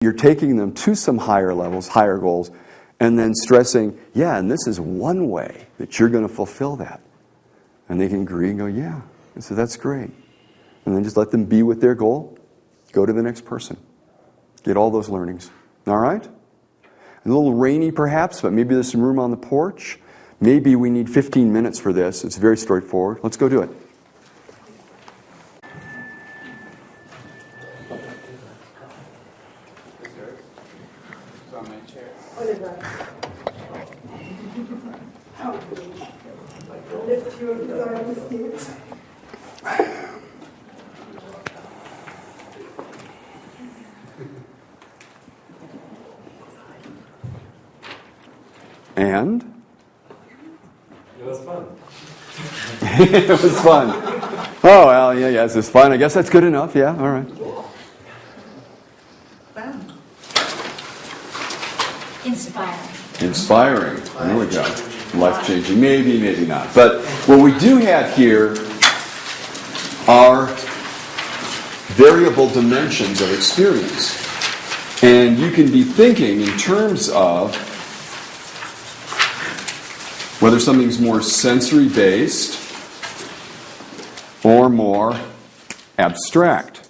You're taking them to some higher levels, higher goals, and then stressing, yeah, and this is one way that you're going to fulfill that. And they can agree and go, yeah. And so that's great. And then just let them be with their goal. Go to the next person. Get all those learnings. All right? A little rainy perhaps, but maybe there's some room on the porch. Maybe we need 15 minutes for this. It's very straightforward. Let's go do it. And? It was fun. It was fun. Oh, well, yeah, this is fun. I guess that's good enough. Yeah, all right. Inspiring. Inspiring. There we go. Life-changing. Maybe, maybe not. But what we do have here are variable dimensions of experience. And you can be thinking in terms of whether something's more sensory-based or more abstract.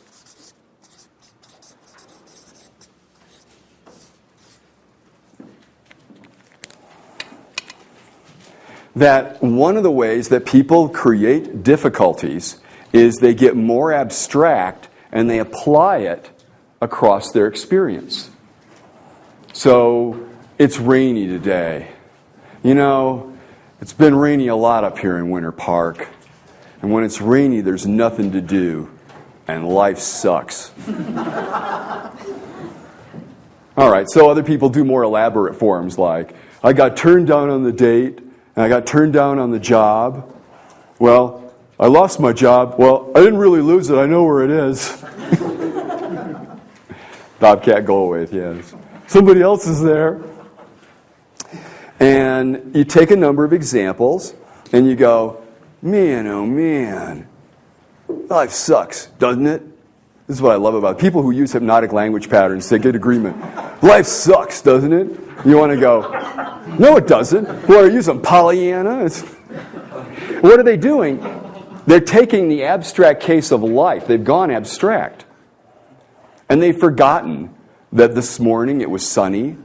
That one of the ways that people create difficulties is they get more abstract and they apply it across their experience. So, it's rainy today. You know, it's been rainy a lot up here in Winter Park. And when it's rainy, there's nothing to do. And life sucks. All right, so other people do more elaborate forms like, I got turned down on the date, and I got turned down on the job. Well, I lost my job. Well, I didn't really lose it. I know where it is. Bobcat Goldthwait, yes. Somebody else is there. And you take a number of examples, and you go, man, oh man, life sucks, doesn't it? This is what I love about it. People who use hypnotic language patterns. They get agreement. Life sucks, doesn't it? You want to go, no, it doesn't. What are you, some Pollyanna? What are they doing? They're taking the abstract case of life. They've gone abstract. And they've forgotten that this morning it was sunny.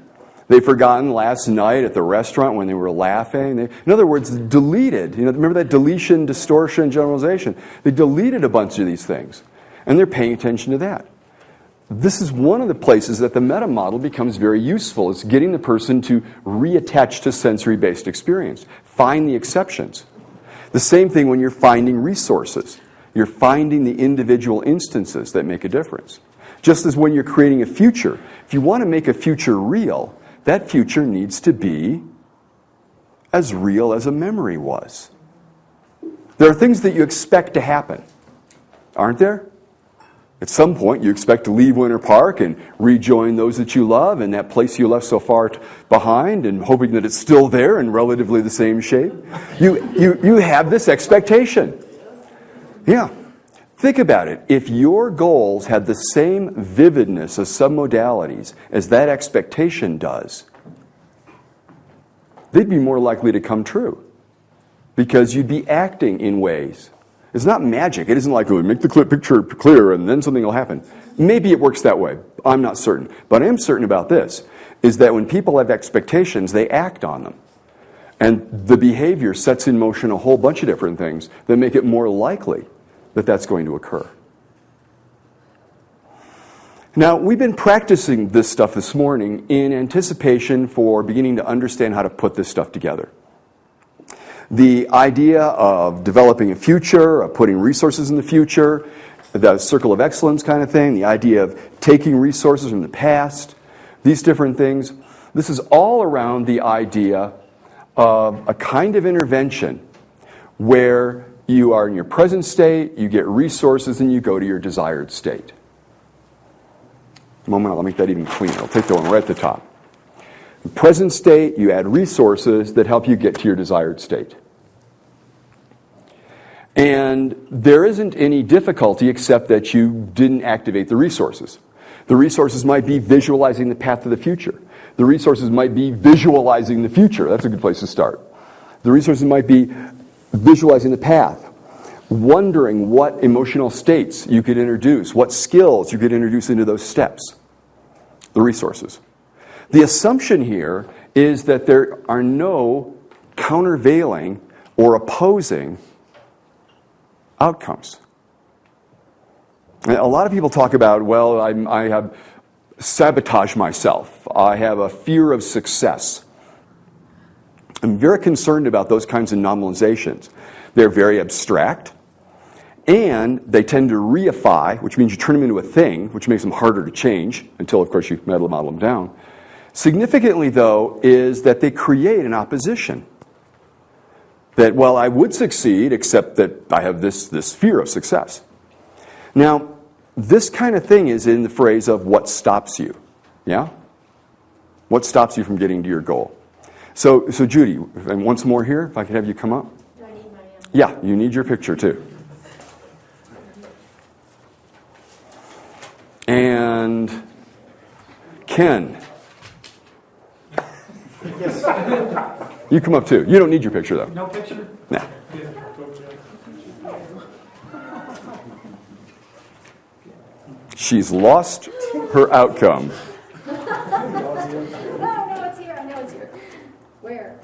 They've forgotten last night at the restaurant when they were laughing. In other words, deleted. You know, remember that deletion, distortion, generalization? They deleted a bunch of these things. And they're paying attention to that. This is one of the places that the meta model becomes very useful. It's getting the person to reattach to sensory-based experience. Find the exceptions. The same thing when you're finding resources. You're finding the individual instances that make a difference. Just as when you're creating a future. If you want to make a future real, that future needs to be as real as a memory was. There are things that you expect to happen, aren't there? At some point, you expect to leave Winter Park and rejoin those that you love and that place you left so far behind and hoping that it's still there in relatively the same shape. You have this expectation. Yeah. Think about it. If your goals had the same vividness as submodalities as that expectation does, they'd be more likely to come true because you'd be acting in ways. It's not magic. It isn't like, oh, make the picture clear and then something will happen. Maybe it works that way. I'm not certain. But I am certain about this, is that when people have expectations, they act on them. And the behavior sets in motion a whole bunch of different things that make it more likely that that's going to occur. Now, we've been practicing this stuff this morning in anticipation for beginning to understand how to put this stuff together. The idea of developing a future, of putting resources in the future, the circle of excellence kind of thing, the idea of taking resources from the past, these different things. This is all around the idea of a kind of intervention where you are in your present state, you get resources, and you go to your desired state. A moment, I'll make that even cleaner. I'll take the one right at the top. In present state, you add resources that help you get to your desired state. And there isn't any difficulty except that you didn't activate the resources. The resources might be visualizing the path to the future. The resources might be visualizing the future. That's a good place to start. The resources might be visualizing the path, wondering what emotional states you could introduce, what skills you could introduce into those steps. The resources. The assumption here is that there are no countervailing or opposing outcomes. And a lot of people talk about, well, I have sabotaged myself. I have a fear of success. I'm very concerned about those kinds of nominalizations. They're very abstract, and they tend to reify, which means you turn them into a thing, which makes them harder to change, until, of course, you model them down. Significantly, though, is that they create an opposition. That, well, I would succeed, except that I have this fear of success. Now, this kind of thing is in the phrase of what stops you. Yeah? What stops you from getting to your goal? So Judy, and once more here, if I could have you come up. Do I need my Yeah, you need your picture too. And Ken. You come up too. You don't need your picture though. No picture? No. She's lost her outcome. No, it's here. I know it's here. Where?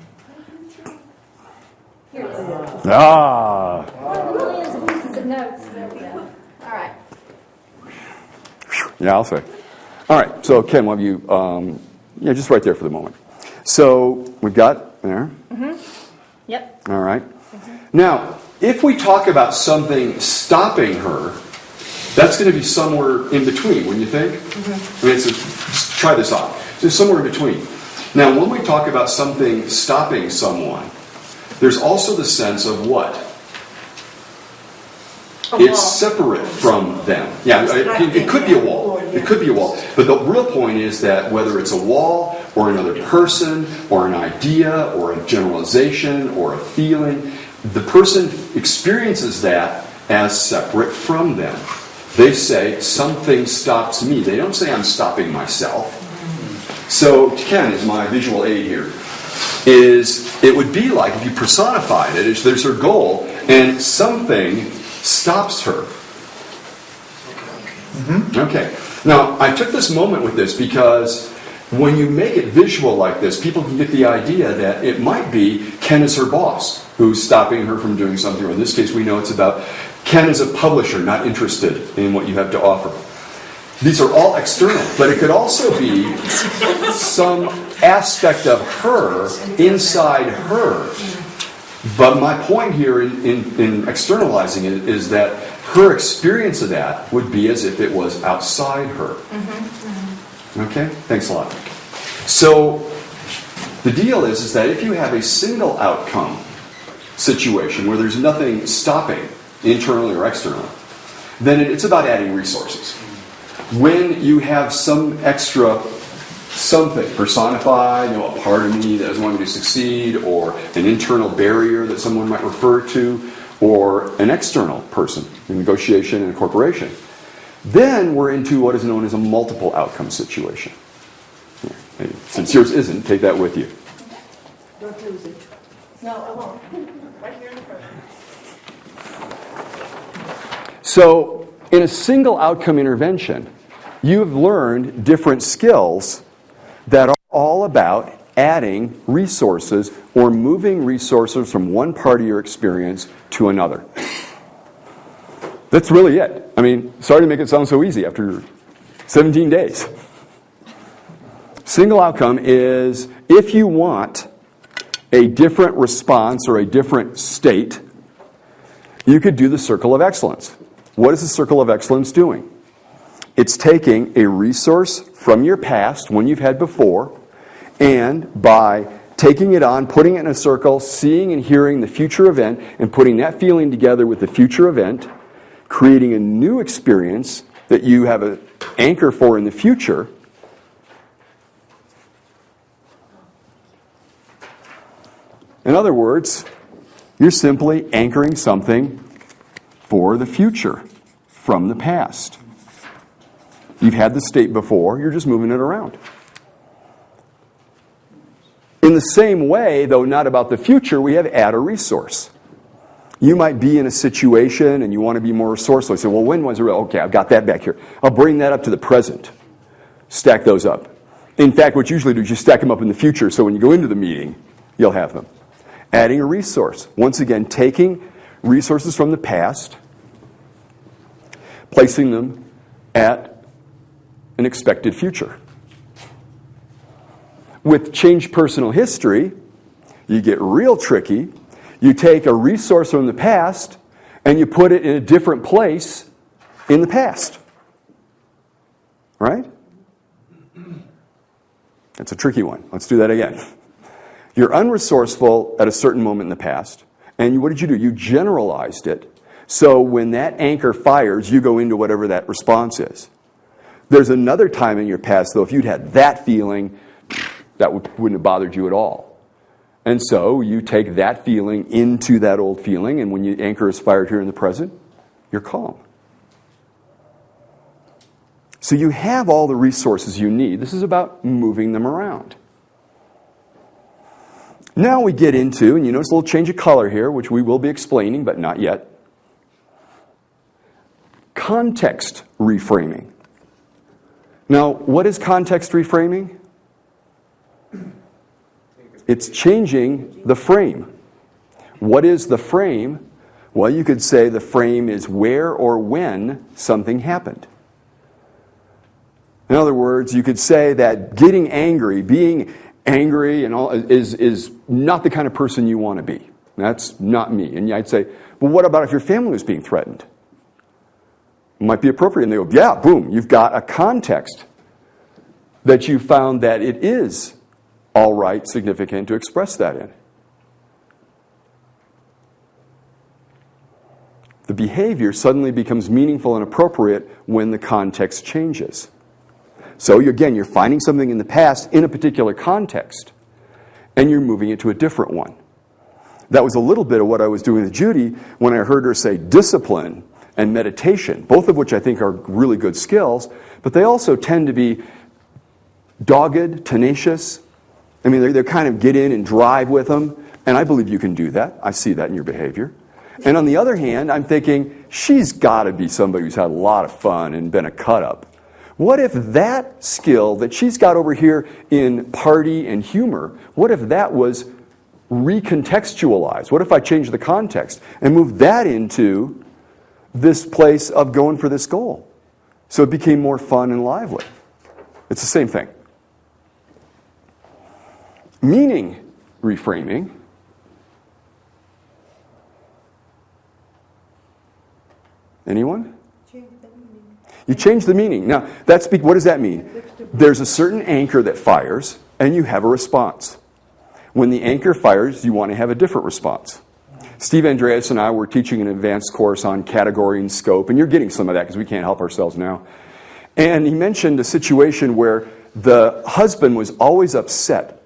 Here it is. Ah. Millions of pieces of notes. There we go. All right. Yeah, I'll say. All right, so Ken, why don't you, just right there for the moment. So we've got there. Yep. All right. Now, if we talk about something stopping her, that's going to be somewhere in between, wouldn't you think? I mean, just try this out. Just somewhere in between. Now, when we talk about something stopping someone, there's also the sense of what? It's separate from them. Yeah, it could be a wall. It could be a wall. But the real point is that whether it's a wall or another person or an idea or a generalization or a feeling, the person experiences that as separate from them. They say, something stops me. They don't say, I'm stopping myself. So Ken is my visual aid here. It would be like if you personified it, there's her goal, and something stops her. Okay. Now, I took this moment with this because when you make it visual like this, people can get the idea that it might be Ken is her boss who's stopping her from doing something. Or in this case, we know it's about Ken is a publisher not interested in what you have to offer. These are all external, but it could also be some aspect of her inside her. But my point here in externalizing it is that her experience of that would be as if it was outside her. Okay? Thanks a lot. So the deal is that if you have a single outcome situation where there's nothing stopping internally or externally, then it's about adding resources. When you have some extra something personified, a part of me that doesn't want me to succeed, or an internal barrier that someone might refer to, or an external person in negotiation in a corporation, then we're into what is known as a multiple outcome situation. Since yours isn't, take that with you. Don't lose it. No, I won't. Right here in the front. So, in a single outcome intervention, you've learned different skills that are all about adding resources or moving resources from one part of your experience to another. That's really it. I mean, sorry to make it sound so easy after 17 days. Single outcome is if you want a different response or a different state, you could do the circle of excellence. What is the circle of excellence doing? It's taking a resource from your past, one you've had before, and by taking it on, putting it in a circle, seeing and hearing the future event, and putting that feeling together with the future event, creating a new experience that you have an anchor for in the future. In other words, you're simply anchoring something for the future from the past. You've had the state before, you're just moving it around. In the same way, though not about the future, we have add a resource. You might be in a situation and you want to be more resourceful. You say, well, when was it real? Okay, I've got that back here. I'll bring that up to the present. Stack those up. In fact, what you usually do is you stack them up in the future, so when you go into the meeting, you'll have them. Adding a resource. Once again, taking resources from the past, placing them at an expected future. With change personal history, you get real tricky. You take a resource from the past and you put it in a different place in the past. Right? That's a tricky one. Let's do that again. You're unresourceful at a certain moment in the past, and what did you do? You generalized it. So when that anchor fires, you go into whatever that response is. There's another time in your past, though, if you'd had that feeling, that wouldn't have bothered you at all. And so you take that feeling into that old feeling, and when your anchor is fired here in the present, you're calm. So you have all the resources you need. This is about moving them around. Now we get into, and you notice a little change of color here, which we will be explaining, but not yet. Context reframing. Now, what is context reframing? It's changing the frame. What is the frame? Well, you could say the frame is where or when something happened. In other words, you could say that getting angry, being angry and all is not the kind of person you want to be. That's not me. And I'd say, well, what about if your family was being threatened? It might be appropriate. And they go, yeah, boom, you've got a context that you found that it is all right, significant to express that in. The behavior suddenly becomes meaningful and appropriate when the context changes. So again, you're finding something in the past in a particular context, and you're moving it to a different one. That was a little bit of what I was doing with Judy when I heard her say discipline and meditation, both of which I think are really good skills, but they also tend to be dogged, tenacious. I mean, they kind of get in and drive with them, and I believe you can do that. I see that in your behavior. And on the other hand, I'm thinking, she's got to be somebody who's had a lot of fun and been a cut-up. What if that skill that she's got over here in party and humor, what if that was recontextualized? What if I changed the context and moved that into this place of going for this goal? So it became more fun and lively. It's the same thing. Meaning reframing. Anyone? You change the meaning. Now, what does that mean? There's a certain anchor that fires, and you have a response. When the anchor fires, you want to have a different response. Steve Andreas and I were teaching an advanced course on category and scope, and you're getting some of that because we can't help ourselves now. And he mentioned a situation where the husband was always upset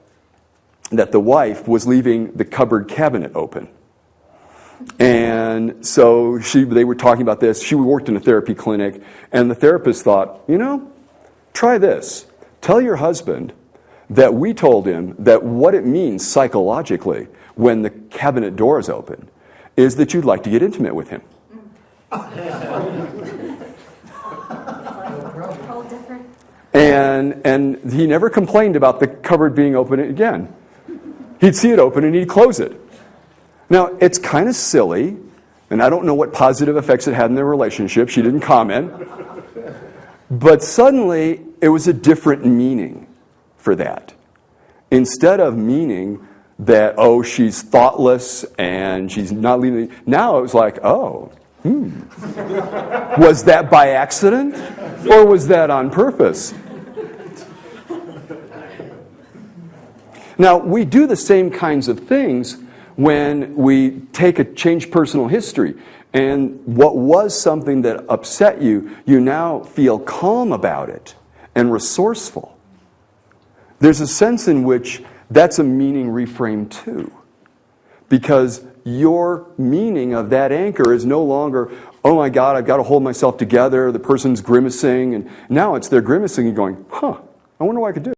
that the wife was leaving the cupboard cabinet open. And so they were talking about this. She worked in a therapy clinic, and the therapist thought, try this. Tell your husband that we told him that what it means psychologically when the cabinet door is open is that you'd like to get intimate with him. All different. And he never complained about the cupboard being open again. He'd see it open and he'd close it. Now, it's kind of silly, and I don't know what positive effects it had in their relationship. She didn't comment. But suddenly, it was a different meaning for that. Instead of meaning that, she's thoughtless and she's not leaving. Now it was like, was that by accident? Or was that on purpose? Now, we do the same kinds of things when we take a change personal history, and what was something that upset you, you now feel calm about it and resourceful. There's a sense in which that's a meaning reframe too, because your meaning of that anchor is no longer, oh my God, I've got to hold myself together. The person's grimacing. And now it's they're grimacing and going, huh, I wonder what I could do.